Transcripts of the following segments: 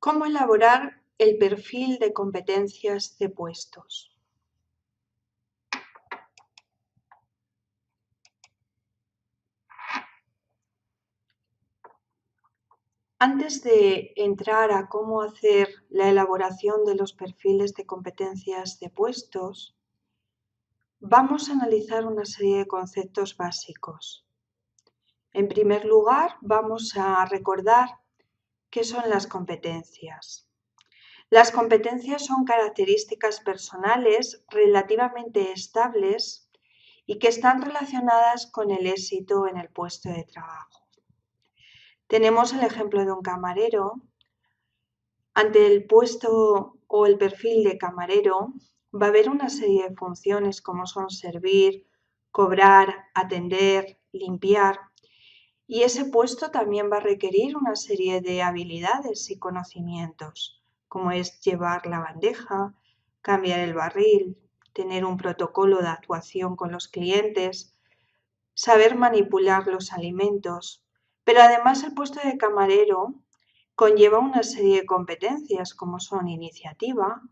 ¿Cómo elaborar el perfil de competencias de puestos? Antes de entrar a cómo hacer la elaboración de los perfiles de competencias de puestos, vamos a analizar una serie de conceptos básicos. En primer lugar, vamos a recordar qué son las competencias. Las competencias son características personales relativamente estables y que están relacionadas con el éxito en el puesto de trabajo. Tenemos el ejemplo de un camarero. Ante el puesto o el perfil de camarero va a haber una serie de funciones como son servir, cobrar, atender, limpiar, y ese puesto también va a requerir una serie de habilidades y conocimientos, como es llevar la bandeja, cambiar el barril, tener un protocolo de actuación con los clientes, saber manipular los alimentos. Pero además el puesto de camarero conlleva una serie de competencias como son iniciativa,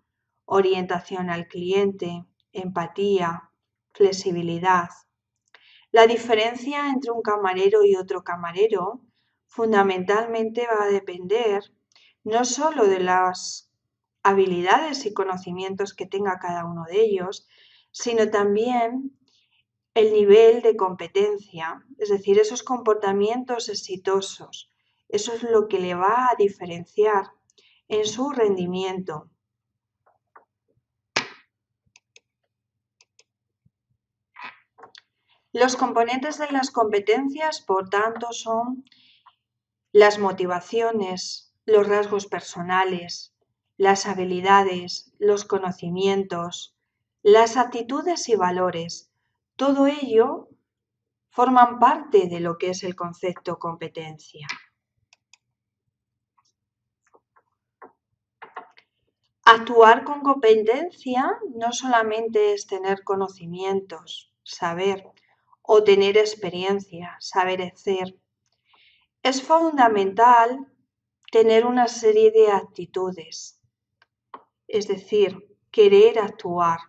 orientación al cliente, empatía, flexibilidad. La diferencia entre un camarero y otro camarero fundamentalmente va a depender no solo de las habilidades y conocimientos que tenga cada uno de ellos, sino también el nivel de competencia, es decir, esos comportamientos exitosos. Eso es lo que le va a diferenciar en su rendimiento. Los componentes de las competencias, por tanto, son las motivaciones, los rasgos personales, las habilidades, los conocimientos, las actitudes y valores. Todo ello forman parte de lo que es el concepto competencia. Actuar con competencia no solamente es tener conocimientos, saber, o tener experiencia, saber hacer. Es fundamental tener una serie de actitudes, es decir, querer actuar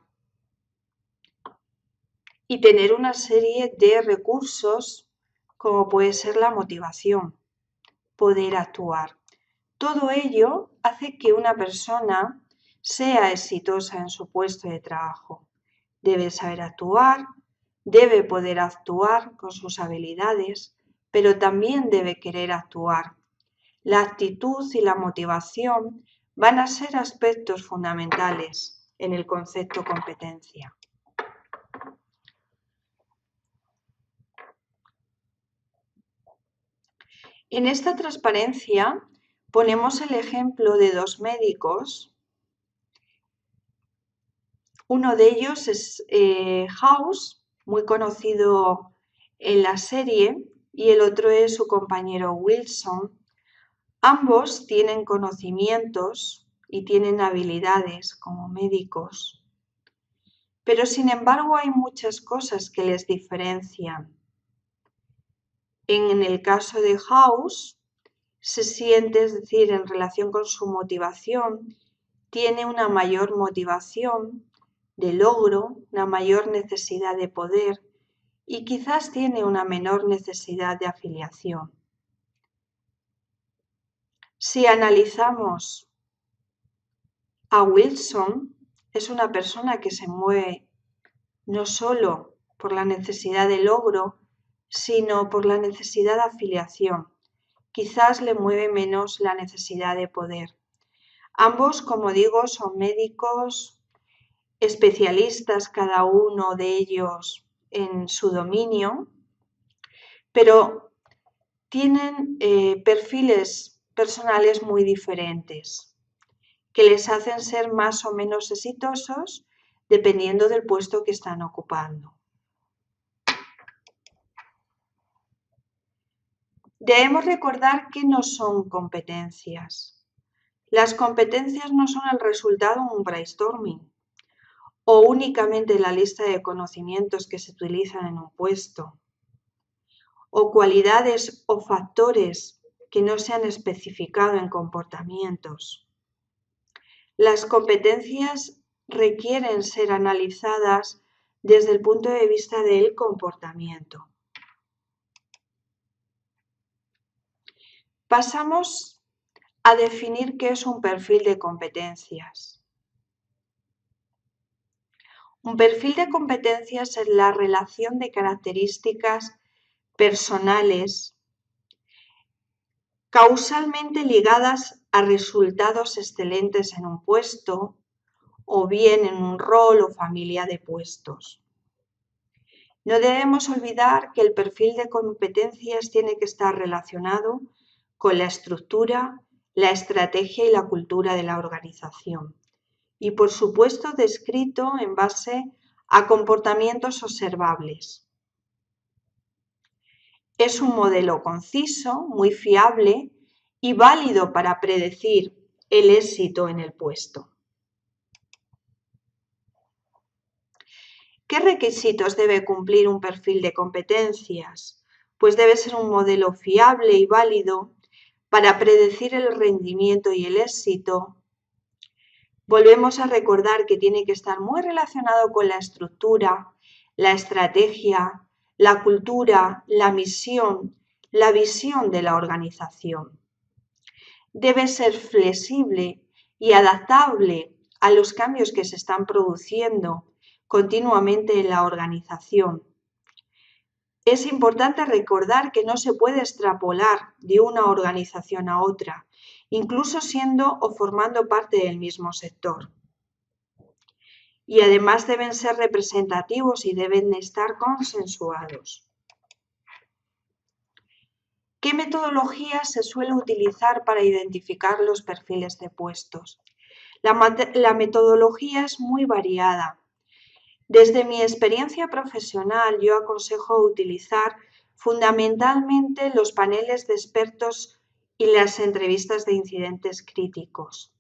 y tener una serie de recursos como puede ser la motivación, poder actuar. Todo ello hace que una persona sea exitosa en su puesto de trabajo. Debe saber actuar, debe poder actuar con sus habilidades, pero también debe querer actuar. La actitud y la motivación van a ser aspectos fundamentales en el concepto competencia. En esta transparencia ponemos el ejemplo de dos médicos. Uno de ellos es House, muy conocido en la serie, y el otro es su compañero Wilson. Ambos tienen conocimientos y tienen habilidades como médicos, pero sin embargo hay muchas cosas que les diferencian. En el caso de House, se siente, es decir, en relación con su motivación, tiene una mayor motivación de logro, una mayor necesidad de poder y quizás tiene una menor necesidad de afiliación. Si analizamos a Wilson, es una persona que se mueve no solo por la necesidad de logro, sino por la necesidad de afiliación. Quizás le mueve menos la necesidad de poder. Ambos, como digo, son médicos especialistas, cada uno de ellos en su dominio, pero tienen perfiles personales muy diferentes que les hacen ser más o menos exitosos dependiendo del puesto que están ocupando. Debemos recordar que no son competencias. Las competencias no son el resultado de un brainstorming o únicamente la lista de conocimientos que se utilizan en un puesto, o cualidades o factores que no se han especificado en comportamientos. Las competencias requieren ser analizadas desde el punto de vista del comportamiento. Pasamos a definir qué es un perfil de competencias. Un perfil de competencias es la relación de características personales causalmente ligadas a resultados excelentes en un puesto o bien en un rol o familia de puestos. No debemos olvidar que el perfil de competencias tiene que estar relacionado con la estructura, la estrategia y la cultura de la organización y, por supuesto, descrito en base a comportamientos observables. Es un modelo conciso, muy fiable y válido para predecir el éxito en el puesto. ¿Qué requisitos debe cumplir un perfil de competencias? Pues debe ser un modelo fiable y válido para predecir el rendimiento y el éxito. Volvemos a recordar que tiene que estar muy relacionado con la estructura, la estrategia, la cultura, la misión, la visión de la organización. Debe ser flexible y adaptable a los cambios que se están produciendo continuamente en la organización. Es importante recordar que no se puede extrapolar de una organización a otra, incluso siendo o formando parte del mismo sector. Y además deben ser representativos y deben estar consensuados. ¿Qué metodología se suele utilizar para identificar los perfiles de puestos? La metodología es muy variada. Desde mi experiencia profesional, yo aconsejo utilizar fundamentalmente los paneles de expertos y las entrevistas de incidentes críticos.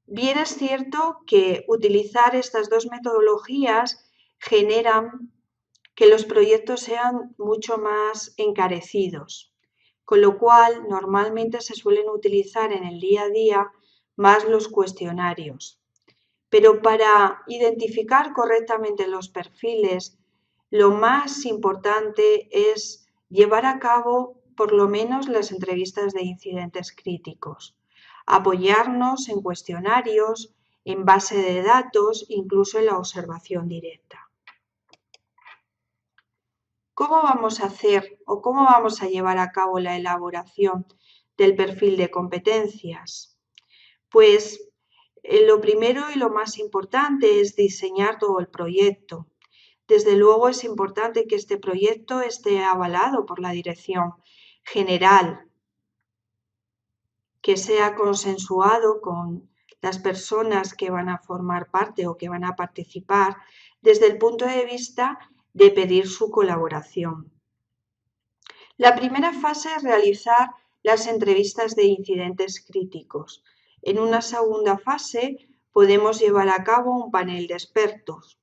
Bien es cierto que utilizar estas dos metodologías generan que los proyectos sean mucho más encarecidos, con lo cual normalmente se suelen utilizar en el día a día más los cuestionarios. Pero para identificar correctamente los perfiles, lo más importante es llevar a cabo por lo menos las entrevistas de incidentes críticos, apoyarnos en cuestionarios, en base de datos, incluso en la observación directa. ¿Cómo vamos a hacer o cómo vamos a llevar a cabo la elaboración del perfil de competencias? Pues lo primero y lo más importante es diseñar todo el proyecto. Desde luego es importante que este proyecto esté avalado por la dirección general, que sea consensuado con las personas que van a formar parte o que van a participar desde el punto de vista de pedir su colaboración. La primera fase es realizar las entrevistas de incidentes críticos. En una segunda fase podemos llevar a cabo un panel de expertos.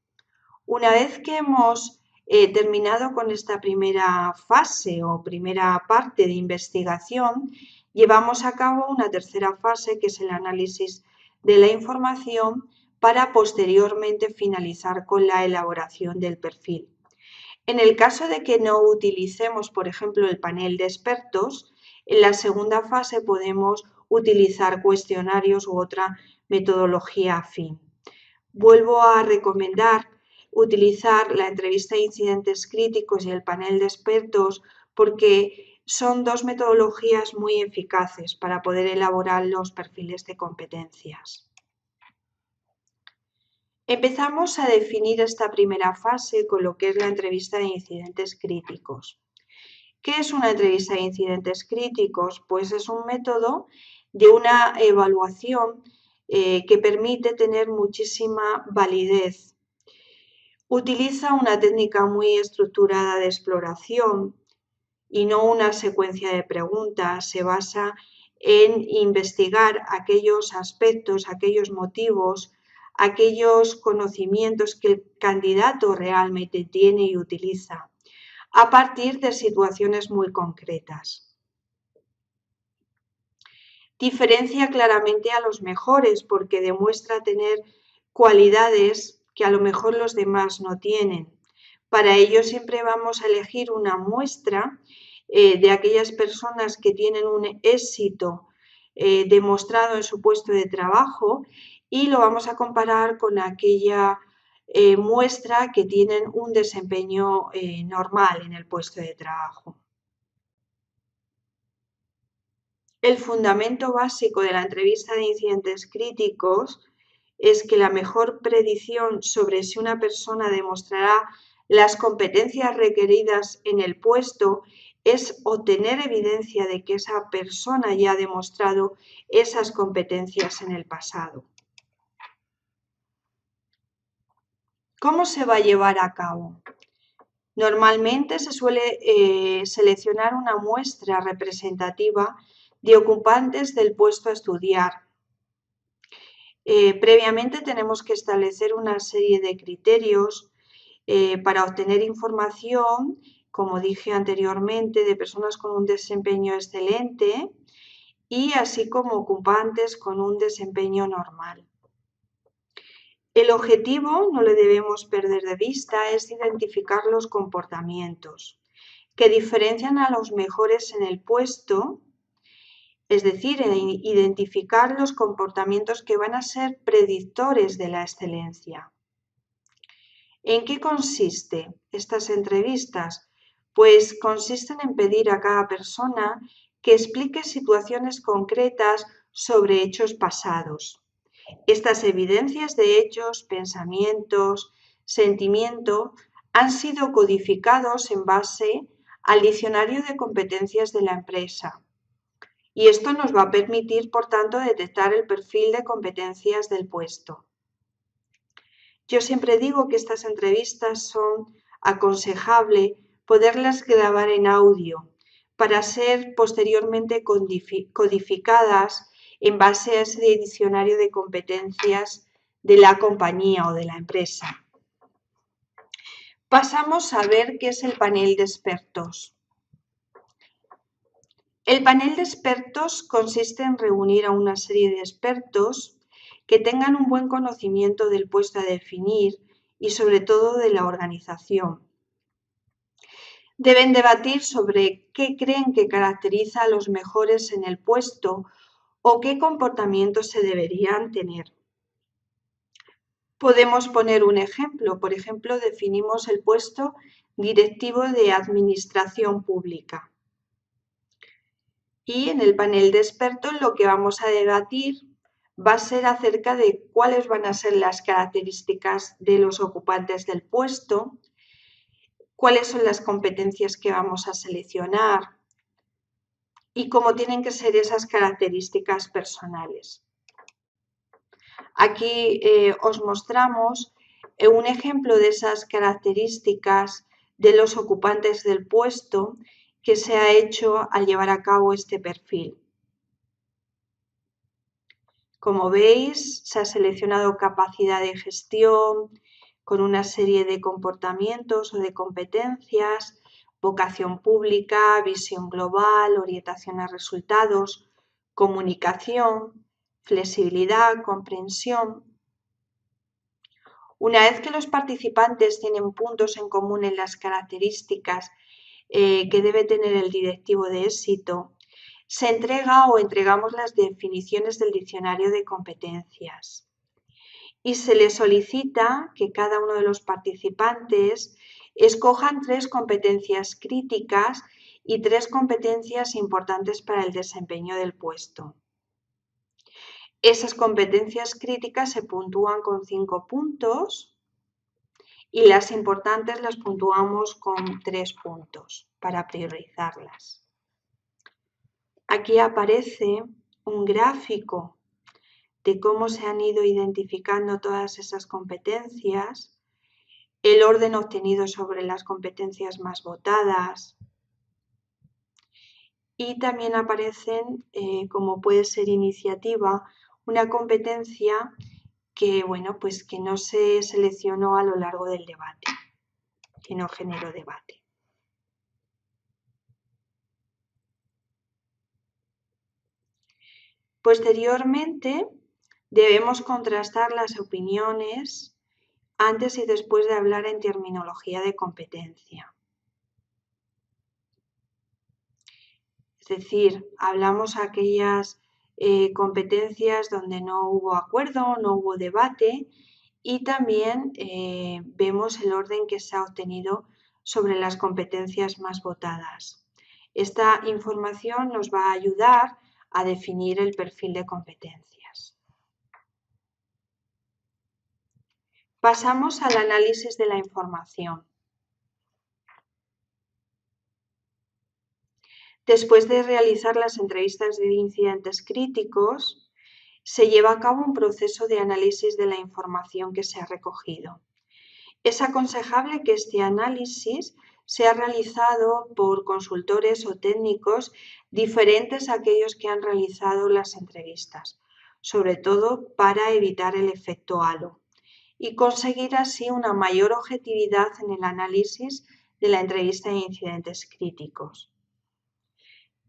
Una vez que hemos terminado con esta primera fase o primera parte de investigación, llevamos a cabo una tercera fase que es el análisis de la información para posteriormente finalizar con la elaboración del perfil. En el caso de que no utilicemos, por ejemplo, el panel de expertos, en la segunda fase podemos utilizar cuestionarios u otra metodología afín. Vuelvo a recomendar utilizar la entrevista de incidentes críticos y el panel de expertos porque son dos metodologías muy eficaces para poder elaborar los perfiles de competencias. Empezamos a definir esta primera fase con lo que es la entrevista de incidentes críticos. ¿Qué es una entrevista de incidentes críticos? Pues es un método de una evaluación que permite tener muchísima validez. Utiliza una técnica muy estructurada de exploración y no una secuencia de preguntas. Se basa en investigar aquellos aspectos, aquellos motivos, aquellos conocimientos que el candidato realmente tiene y utiliza a partir de situaciones muy concretas. diferencia claramente a los mejores porque demuestra tener cualidades que a lo mejor los demás no tienen. Para ello siempre vamos a elegir una muestra de aquellas personas que tienen un éxito demostrado en su puesto de trabajo y lo vamos a comparar con aquella muestra que tienen un desempeño normal en el puesto de trabajo. El fundamento básico de la entrevista de incidentes críticos es que la mejor predicción sobre si una persona demostrará las competencias requeridas en el puesto es obtener evidencia de que esa persona ya ha demostrado esas competencias en el pasado. ¿Cómo se va a llevar a cabo? Normalmente se suele seleccionar una muestra representativa de ocupantes del puesto a estudiar. Previamente tenemos que establecer una serie de criterios para obtener información, como dije anteriormente, de personas con un desempeño excelente y así como ocupantes con un desempeño normal. El objetivo, no lo debemos perder de vista, es identificar los comportamientos que diferencian a los mejores en el puesto, es decir, identificar los comportamientos que van a ser predictores de la excelencia. ¿En qué consiste estas entrevistas? Pues consisten en pedir a cada persona que explique situaciones concretas sobre hechos pasados. Estas evidencias de hechos, pensamientos, sentimiento han sido codificados en base al diccionario de competencias de la empresa. Y esto nos va a permitir, por tanto, detectar el perfil de competencias del puesto. Yo siempre digo que estas entrevistas son aconsejable poderlas grabar en audio para ser posteriormente codificadas en base a ese diccionario de competencias de la compañía o de la empresa. Pasamos a ver qué es el panel de expertos. El panel de expertos consiste en reunir a una serie de expertos que tengan un buen conocimiento del puesto a definir y sobre todo de la organización. Deben debatir sobre qué creen que caracteriza a los mejores en el puesto o qué comportamientos se deberían tener. Podemos poner un ejemplo. Por ejemplo, definimos el puesto directivo de administración pública. Y en el panel de expertos lo que vamos a debatir va a ser acerca de cuáles van a ser las características de los ocupantes del puesto, cuáles son las competencias que vamos a seleccionar y cómo tienen que ser esas características personales. Aquí os mostramos un ejemplo de esas características de los ocupantes del puesto que se ha hecho al llevar a cabo este perfil. Como veis, se ha seleccionado capacidad de gestión con una serie de comportamientos o de competencias, vocación pública, visión global, orientación a resultados, comunicación, flexibilidad, comprensión. Una vez que los participantes tienen puntos en común en las características que debe tener el directivo de éxito, se entrega o entregamos las definiciones del diccionario de competencias y se le solicita que cada uno de los participantes escojan 3 competencias críticas y 3 competencias importantes para el desempeño del puesto. Esas competencias críticas se puntúan con 5 puntos y las importantes las puntuamos con 3 puntos para priorizarlas. Aquí aparece un gráfico de cómo se han ido identificando todas esas competencias, el orden obtenido sobre las competencias más votadas y también aparecen, como puede ser iniciativa, una competencia que, pues que no se seleccionó a lo largo del debate, que no generó debate. Posteriormente, debemos contrastar las opiniones antes y después de hablar en terminología de competencia. Es decir, hablamos aquellas competencias donde no hubo acuerdo, no hubo debate, y también vemos el orden que se ha obtenido sobre las competencias más votadas. Esta información nos va a ayudar a definir el perfil de competencias. Pasamos al análisis de la información. Después de realizar las entrevistas de incidentes críticos, se lleva a cabo un proceso de análisis de la información que se ha recogido. Es aconsejable que este análisis sea realizado por consultores o técnicos diferentes a aquellos que han realizado las entrevistas, sobre todo para evitar el efecto halo y conseguir así una mayor objetividad en el análisis de la entrevista de incidentes críticos.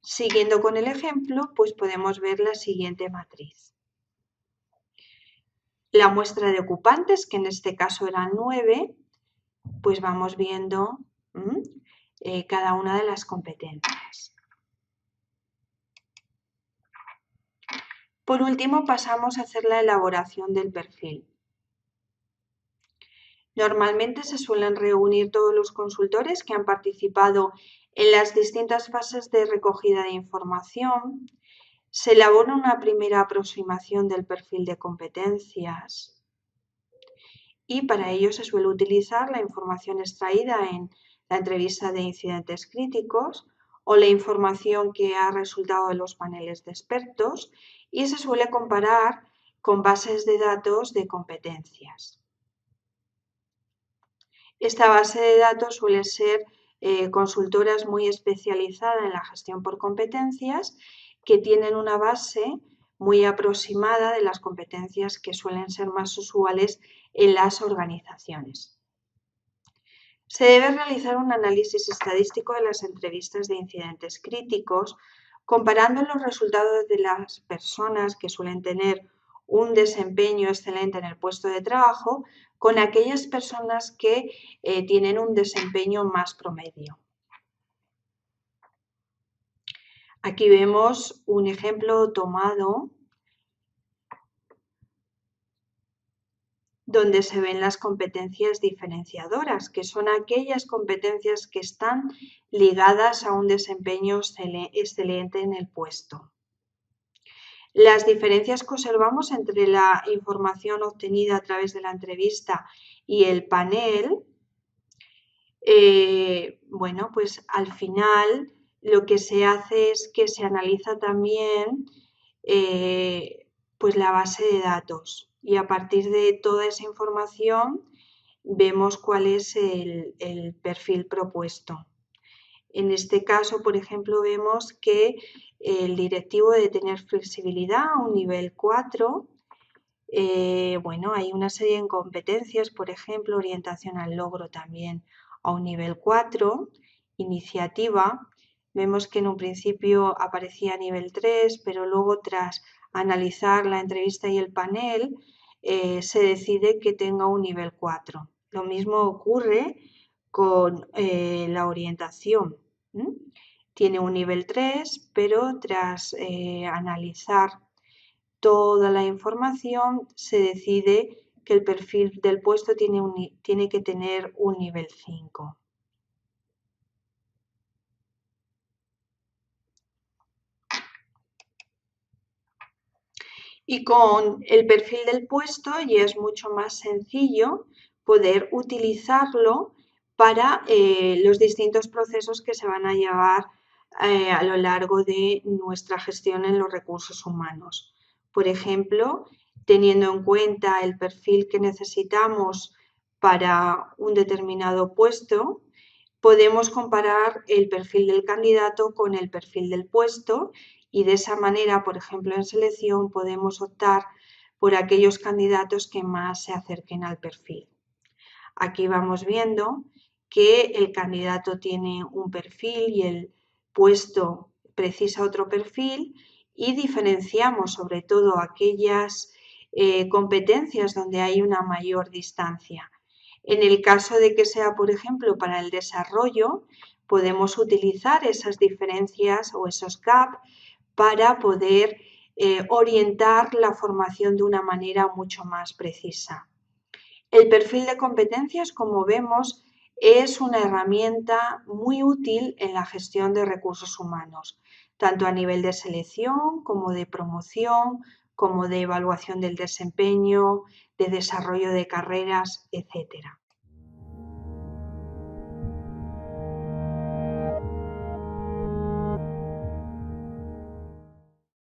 Siguiendo con el ejemplo, pues podemos ver la siguiente matriz. La muestra de ocupantes, que en este caso eran 9, pues vamos viendo cada una de las competencias. Por último, pasamos a hacer la elaboración del perfil. Normalmente se suelen reunir todos los consultores que han participado en las distintas fases de recogida de información. Se elabora una primera aproximación del perfil de competencias y para ello se suele utilizar la información extraída en la entrevista de incidentes críticos o la información que ha resultado de los paneles de expertos y se suele comparar con bases de datos de competencias. Esta base de datos suele ser consultoras muy especializadas en la gestión por competencias que tienen una base muy aproximada de las competencias que suelen ser más usuales en las organizaciones. Se debe realizar un análisis estadístico de las entrevistas de incidentes críticos, comparando los resultados de las personas que suelen tener un desempeño excelente en el puesto de trabajo con aquellas personas que tienen un desempeño más promedio. Aquí vemos un ejemplo tomado donde se ven las competencias diferenciadoras, que son aquellas competencias que están ligadas a un desempeño excelente en el puesto. Las diferencias que observamos entre la información obtenida a través de la entrevista y el panel, bueno, pues al final lo que se hace es que se analiza también pues la base de datos y a partir de toda esa información vemos cuál es el perfil propuesto. En este caso, por ejemplo, vemos que el directivo debe tener flexibilidad a un nivel 4. Bueno, hay una serie de competencias, por ejemplo, orientación al logro también a un nivel 4, iniciativa. Vemos que en un principio aparecía a nivel 3, pero luego tras analizar la entrevista y el panel se decide que tenga un nivel 4. Lo mismo ocurre con la orientación. Tiene un nivel 3, pero tras analizar toda la información se decide que el perfil del puesto tiene que tener un nivel 5. Y con el perfil del puesto ya es mucho más sencillo poder utilizarlo para los distintos procesos que se van a llevar a lo largo de nuestra gestión en los recursos humanos. Por ejemplo, teniendo en cuenta el perfil que necesitamos para un determinado puesto, podemos comparar el perfil del candidato con el perfil del puesto y de esa manera, por ejemplo, en selección podemos optar por aquellos candidatos que más se acerquen al perfil. Aquí vamos viendo que el candidato tiene un perfil y el puesto precisa otro perfil y diferenciamos sobre todo aquellas competencias donde hay una mayor distancia. En el caso de que sea, por ejemplo, para el desarrollo, podemos utilizar esas diferencias o esos gaps para poder orientar la formación de una manera mucho más precisa. El perfil de competencias, como vemos, es una herramienta muy útil en la gestión de recursos humanos, tanto a nivel de selección como de promoción, como de evaluación del desempeño, de desarrollo de carreras, etc.